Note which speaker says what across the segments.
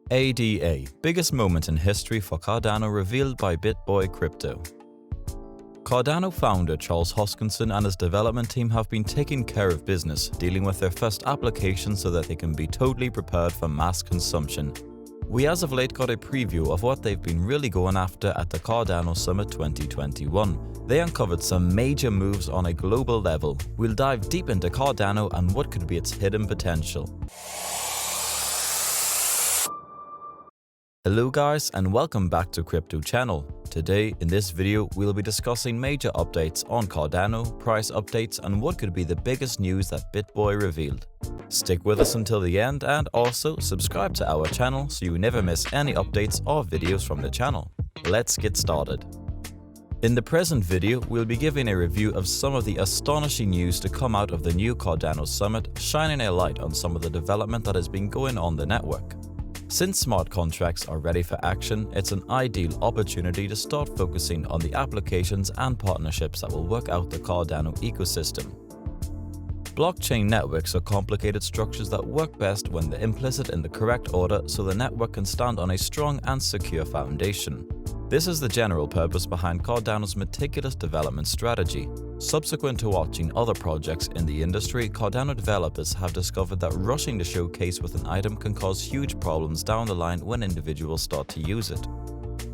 Speaker 1: ADA, biggest moment in history for Cardano revealed by Bitboy Crypto. Cardano founder Charles Hoskinson and his development team have been taking care of business, dealing with their first application so that they can be totally prepared for mass consumption. We as of late got a preview of what they've been really going after at the Cardano Summit 2021. They uncovered some major moves on a global level. We'll dive deep into Cardano and what could be its hidden potential. Hello guys and welcome back to Crypto Channel. Today in this video we'll be discussing major updates on Cardano, price updates and what could be the biggest news that Bitboy revealed. Stick with us until the end and also subscribe to our channel so you never miss any updates or videos from the channel. Let's get started. In the present video, we'll be giving a review of some of the astonishing news to come out of the new Cardano Summit, shining a light on some of the development that has been going on the network. Since smart contracts are ready for action, it's an ideal opportunity to start focusing on the applications and partnerships that will work out the Cardano ecosystem. Blockchain networks are complicated structures that work best when they're implicit in the correct order so the network can stand on a strong and secure foundation. This is the general purpose behind Cardano's meticulous development strategy. Subsequent to watching other projects in the industry, Cardano developers have discovered that rushing the showcase with an item can cause huge problems down the line when individuals start to use it.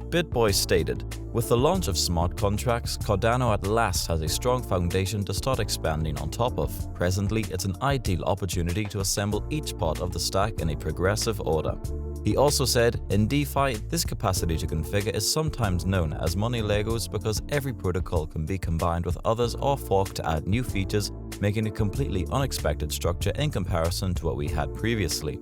Speaker 1: Bitboy stated, "With the launch of smart contracts, Cardano at last has a strong foundation to start expanding on top of. Presently, it's an ideal opportunity to assemble each part of the stack in a progressive order." He also said, "In DeFi, this capacity to configure is sometimes known as money Legos because every protocol can be combined with others or forked to add new features, making a completely unexpected structure in comparison to what we had previously."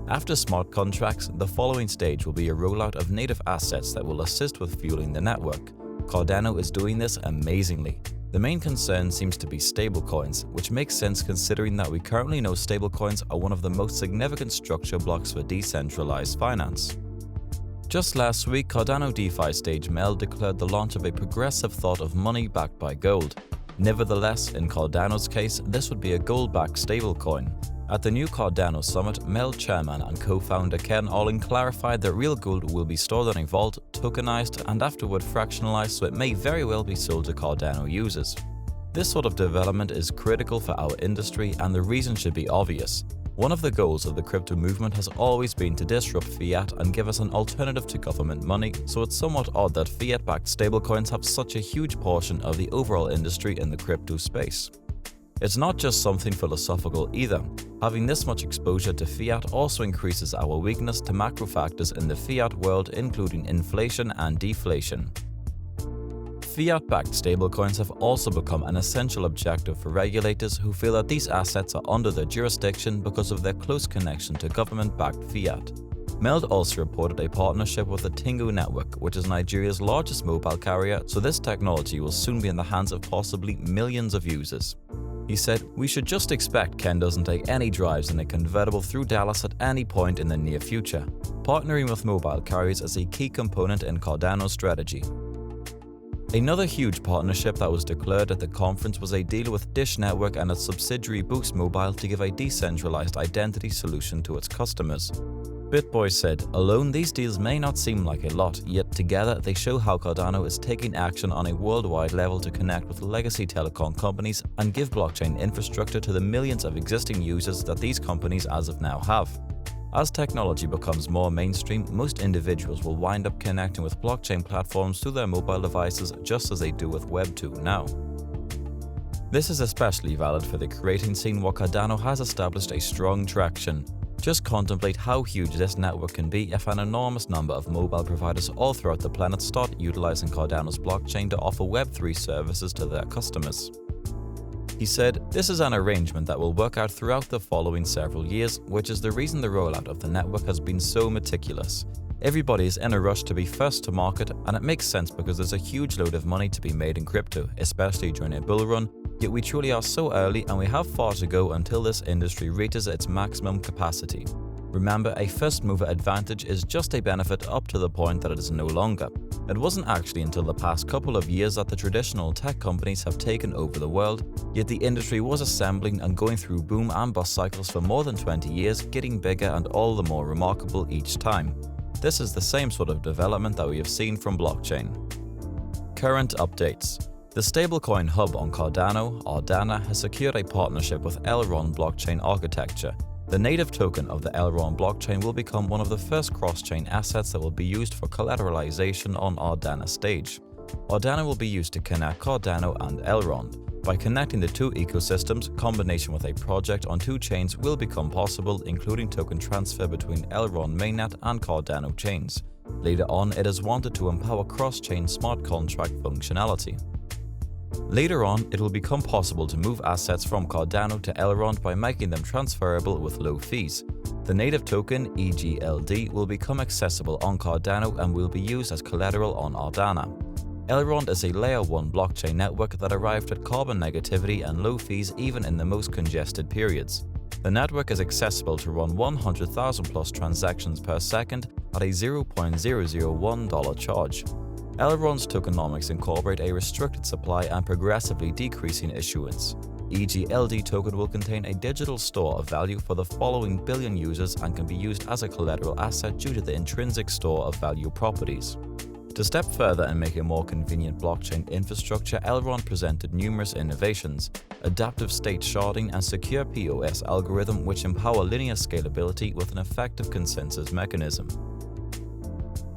Speaker 1: After smart contracts, the following stage will be a rollout of native assets that will assist with fueling the network. Cardano is doing this amazingly. The main concern seems to be stablecoins, which makes sense considering that we currently know stablecoins are one of the most significant structure blocks for decentralized finance. Just last week, Cardano DeFi stage Mel declared the launch of a progressive thought of money backed by gold. Nevertheless, in Cardano's case, this would be a gold-backed stablecoin. At the new Cardano Summit, Mel chairman and co-founder Ken Olin clarified that real gold will be stored in a vault, tokenized, and afterward fractionalized so it may very well be sold to Cardano users. This sort of development is critical for our industry and the reason should be obvious. One of the goals of the crypto movement has always been to disrupt fiat and give us an alternative to government money, so it's somewhat odd that fiat-backed stablecoins have such a huge portion of the overall industry in the crypto space. It's not just something philosophical either. Having this much exposure to fiat also increases our weakness to macro factors in the fiat world, including inflation and deflation. Fiat-backed stablecoins have also become an essential objective for regulators who feel that these assets are under their jurisdiction because of their close connection to government-backed fiat. Meld also reported a partnership with the Tingo network, which is Nigeria's largest mobile carrier, so this technology will soon be in the hands of possibly millions of users. He said, "We should just expect Ken doesn't take any drives in a convertible through Dallas at any point in the near future. Partnering with mobile carriers is a key component in Cardano's strategy." Another huge partnership that was declared at the conference was a deal with Dish Network and its subsidiary Boost Mobile to give a decentralized identity solution to its customers. Bitboy said, "Alone these deals may not seem like a lot, yet together they show how Cardano is taking action on a worldwide level to connect with legacy telecom companies and give blockchain infrastructure to the millions of existing users that these companies as of now have." As technology becomes more mainstream, most individuals will wind up connecting with blockchain platforms to their mobile devices just as they do with Web 2 now. This is especially valid for the creating scene where Cardano has established a strong traction. Just contemplate how huge this network can be if an enormous number of mobile providers all throughout the planet start utilizing Cardano's blockchain to offer Web3 services to their customers. He said, "This is an arrangement that will work out throughout the following several years, which is the reason the rollout of the network has been so meticulous. Everybody is in a rush to be first to market, and it makes sense because there's a huge load of money to be made in crypto, especially during a bull run, yet we truly are so early and we have far to go until this industry reaches its maximum capacity. Remember, a first mover advantage is just a benefit up to the point that it is no longer. It wasn't actually until the past couple of years that the traditional tech companies have taken over the world, yet the industry was assembling and going through boom and bust cycles for more than 20 years, getting bigger and all the more remarkable each time. This is the same sort of development that we have seen from blockchain. Current updates. The Stablecoin Hub on Cardano, Ardana, has secured a partnership with Elrond blockchain architecture. The native token of the Elrond blockchain will become one of the first cross-chain assets that will be used for collateralization on Ardana stage. Ardana will be used to connect Cardano and Elrond. By connecting the two ecosystems, combination with a project on two chains will become possible, including token transfer between Elrond mainnet and Cardano chains. Later on, it is wanted to empower cross-chain smart contract functionality. Later on, it will become possible to move assets from Cardano to Elrond by making them transferable with low fees. The native token, EGLD, will become accessible on Cardano and will be used as collateral on Ardana. Elrond is a Layer 1 blockchain network that arrived at carbon negativity and low fees even in the most congested periods. The network is accessible to run 100,000 plus transactions per second at a $0.001 charge. Elrond's tokenomics incorporate a restricted supply and progressively decreasing issuance. EGLD token will contain a digital store of value for the following billion users and can be used as a collateral asset due to the intrinsic store of value properties. To step further and make a more convenient blockchain infrastructure, Elrond presented numerous innovations: adaptive state sharding and secure POS algorithm which empower linear scalability with an effective consensus mechanism.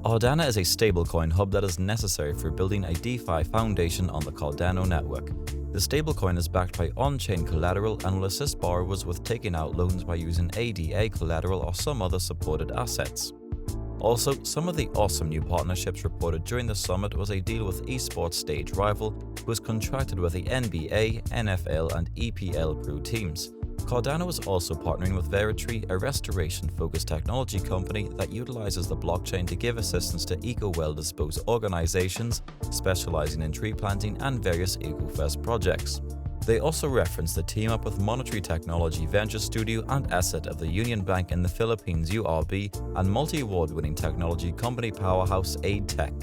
Speaker 1: Ardana is a stablecoin hub that is necessary for building a DeFi foundation on the Cardano network. The stablecoin is backed by on-chain collateral and will assist borrowers with taking out loans by using ADA collateral or some other supported assets. Also, some of the awesome new partnerships reported during the summit was a deal with esports stage rival who is contracted with the NBA, NFL, and EPL Pro teams. Cardano is also partnering with Veritree, a restoration-focused technology company that utilizes the blockchain to give assistance to eco-well-disposed organizations specializing in tree planting and various eco-first projects. They also reference the team-up with monetary technology venture studio and asset of the Union Bank in the Philippines URB and multi-award-winning technology company powerhouse Aid Tech.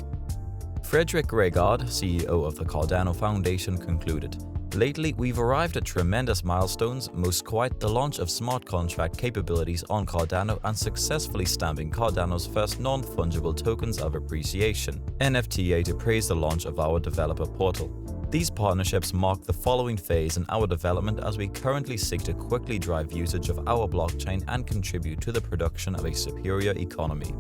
Speaker 1: Frederick Regard, CEO of the Cardano Foundation, concluded, "Lately, we've arrived at tremendous milestones, most quite the launch of smart contract capabilities on Cardano and successfully stamping Cardano's first non-fungible tokens of appreciation, NFTA, to praise the launch of our developer portal. These partnerships mark the following phase in our development as we currently seek to quickly drive usage of our blockchain and contribute to the production of a superior economy."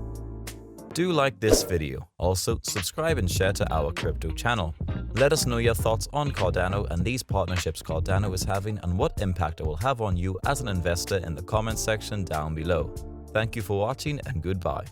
Speaker 1: Do like this video. Also, subscribe and share to our crypto channel. Let us know your thoughts on Cardano and these partnerships Cardano is having and what impact it will have on you as an investor in the comment section down below. Thank you for watching and goodbye.